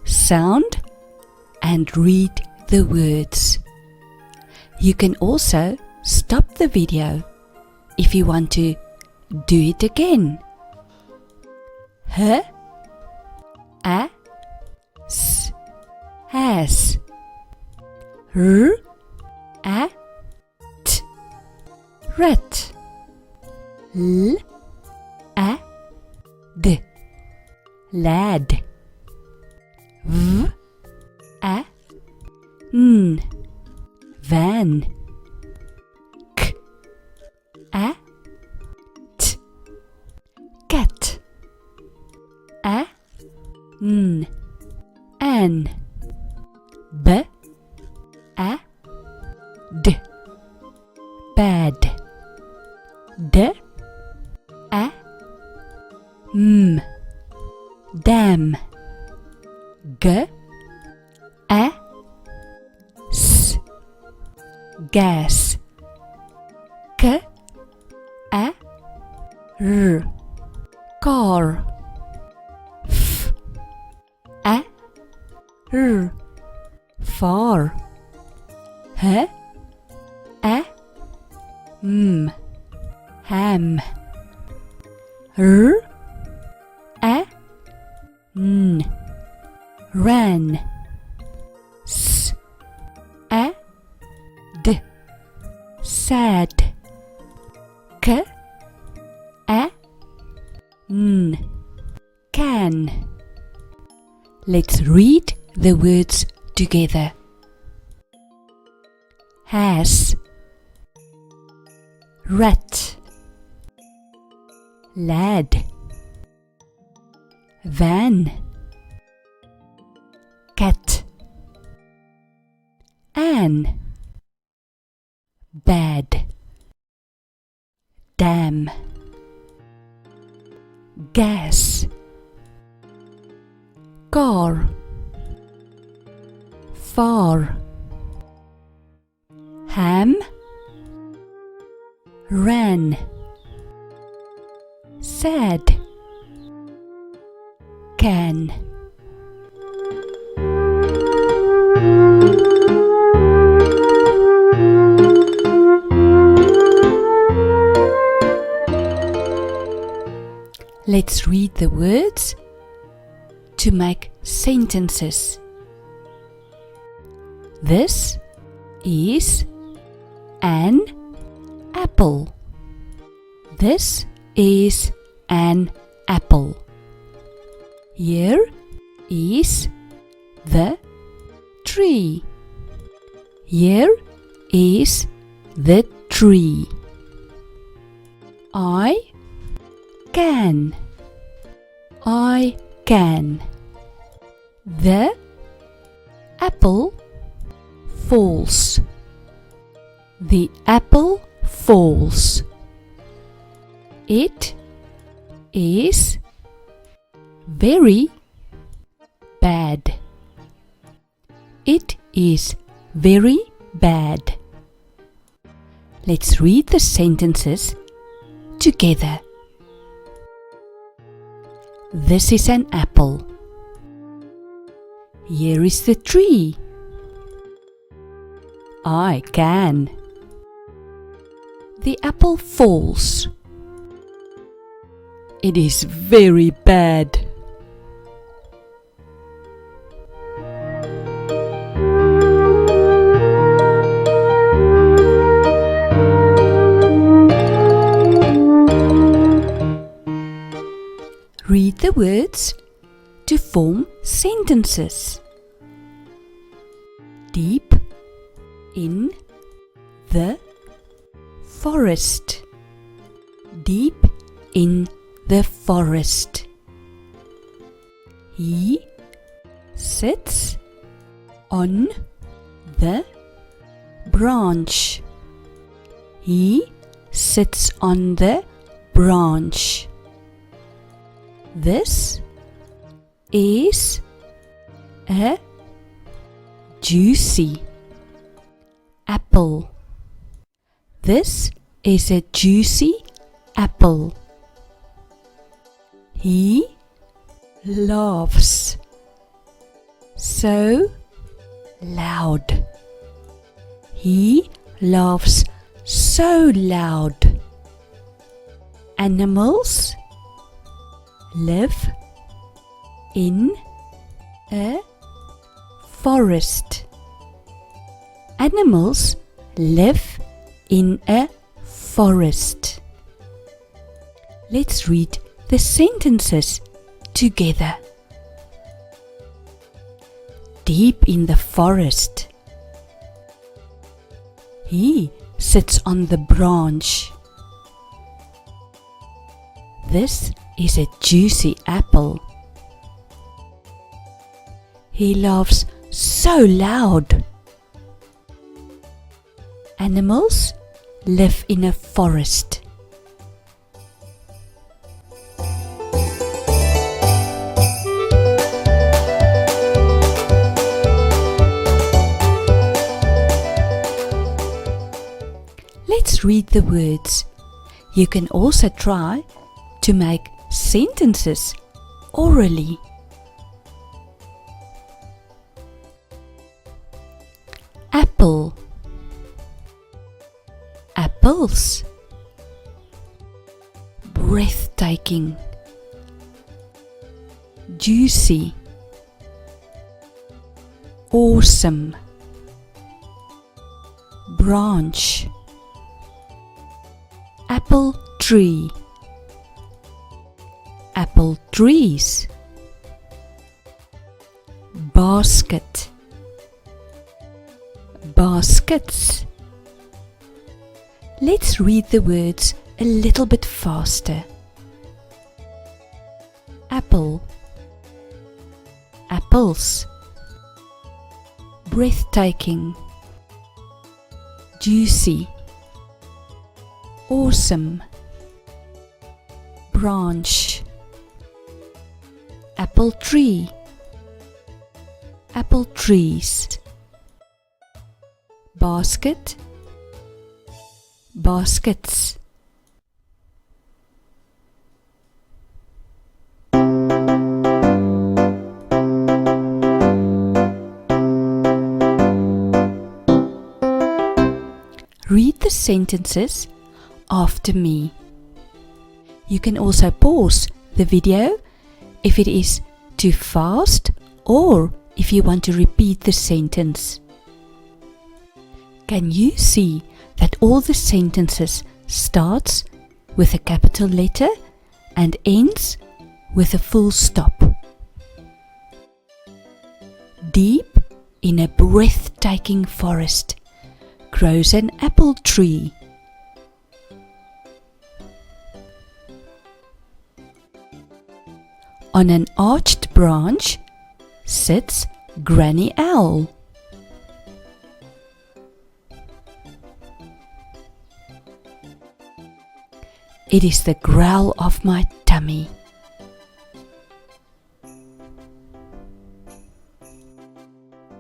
sound and read the words. You can also stop the video if you want to do it again. H, a, s, has. R, a, t, rat. L, a, d, lad. V, a, n, van. K, a, t, cat. A, n, an. B, a, d, bad. D, a, m, dam. G, a, s, gas. K, a, r, car. F, a, r, far. H, a, m, ham. R, a, n, ran. S, a, d, sad. K, a, n, can. Let's read the words together. Has, rat, lad, van, cat, an, bad, dam, gas, car, far, ham, ran, sad, can. Let's read the words to make sentences. This is an apple. This is an apple. Here is the tree. Here is the tree. I can. I can. The apple falls. The apple falls. It is very bad. It is very bad. Let's read the sentences together. This is an apple. Here is the tree. I can. The apple falls. It is very bad. Read the words to form sentences. Deep in the forest. Deep in the forest. He sits on the branch. He sits on the branch. This is a juicy apple. This is a juicy apple. He laughs. so loud. He laughs so loud. Animals live in a forest. Animals live in a forest. Let's read the sentences together. Deep in the forest. He sits on the branch. This is a juicy apple. He laughs so loud. Animals live in a forest. Let's read the words. You can also try to make sentences orally. Apple. Apples. Breathtaking. Juicy. Awesome. Branch. Apple tree. Apple trees. Basket. Baskets. Let's read the words a little bit faster. Apple. Apples. Breathtaking. Juicy. Awesome. Branch. Apple tree. Apple trees. Basket. Baskets. Read the sentences after me. You can also pause the video if it is too fast or if you want to repeat the sentence. Can you see that all the sentences starts with a capital letter and ends with a full stop? Deep in a breathtaking forest grows an apple tree. On an arched branch sits Granny Owl. It is the growl of my tummy.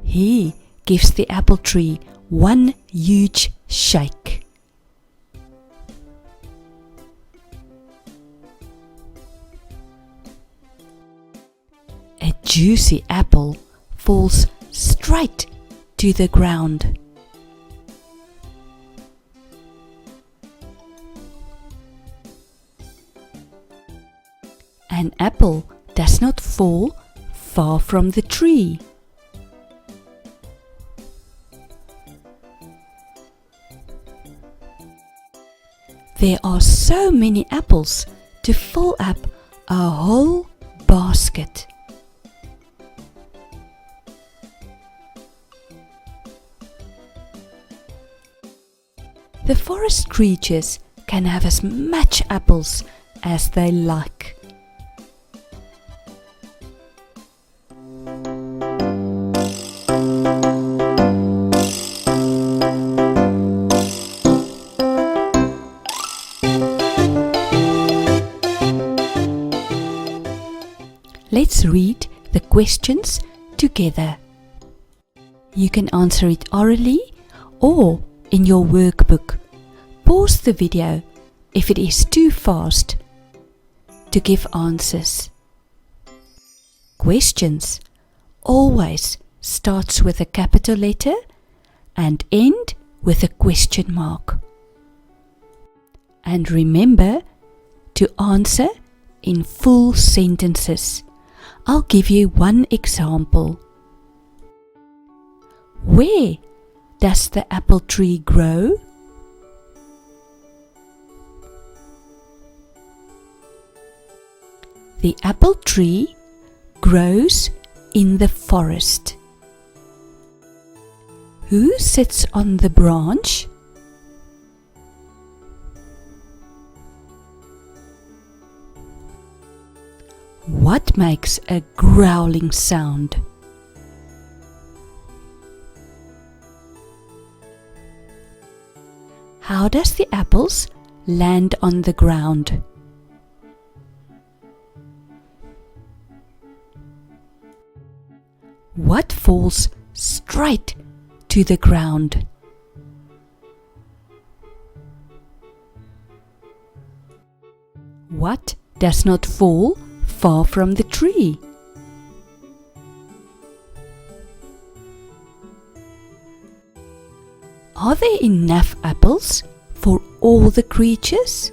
He gives the apple tree one huge shake. A juicy apple falls straight to the ground. An apple does not fall far from the tree. There are so many apples to fill up a whole basket. The forest creatures can have as much apples as they like. Let's read the questions together. You can answer it orally or in your workbook. Pause the video if it is too fast to give answers. Questions always starts with a capital letter and end with a question mark. And remember to answer in full sentences. I'll give you one example. Where does the apple tree grow? The apple tree grows in the forest. Who sits on the branch? What makes a growling sound? How does the apples land on the ground? What falls straight to the ground? What does not fall far from the tree? Are there enough apples for all the creatures?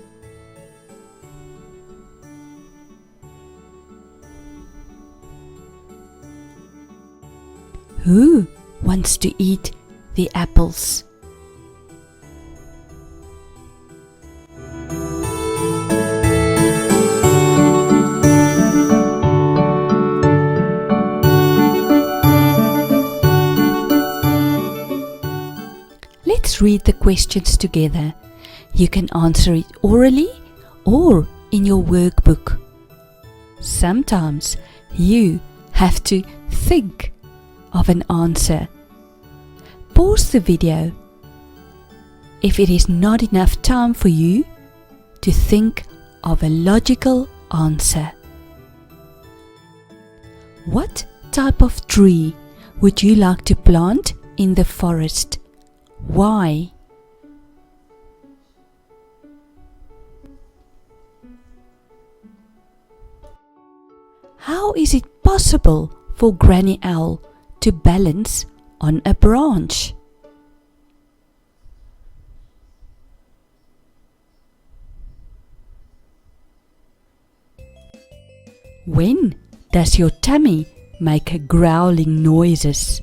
Who wants to eat the apples? Let's read the questions together. You can answer it orally or in your workbook. Sometimes you have to think of an answer. Pause the video if it is not enough time for you to think of a logical answer. What type of tree would you like to plant in the forest? Why? How is it possible for Granny Owl to balance on a branch? When does your tummy make growling noises?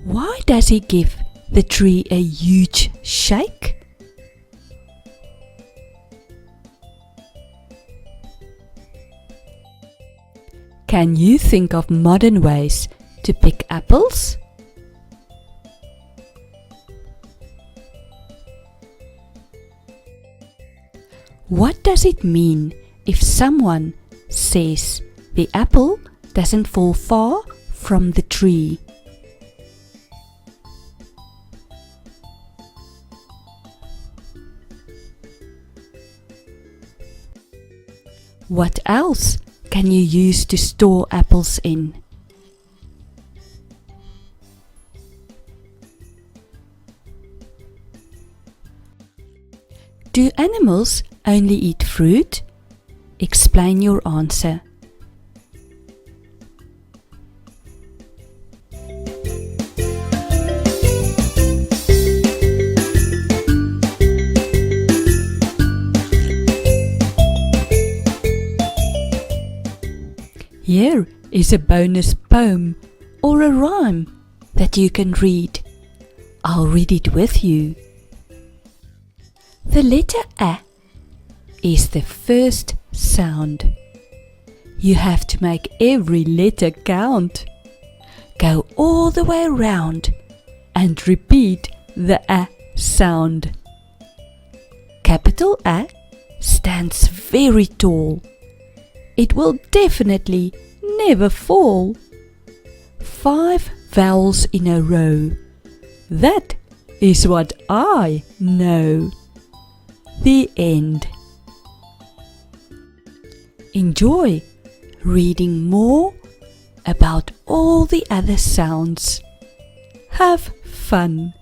Why does he give the tree a huge shake? Can you think of modern ways to pick apples? What does it mean if someone says the apple doesn't fall far from the tree? What else can you use to store apples in? Do animals only eat fruit? Explain your answer. Here is a bonus poem or a rhyme that you can read. I'll read it with you. The letter A is the first sound. You have to make every letter count. Go all the way around and repeat the A sound. Capital A stands very tall. It will definitely never fall. 5 vowels in a row. That is what I know. The end. Enjoy reading more about all the other sounds. Have fun.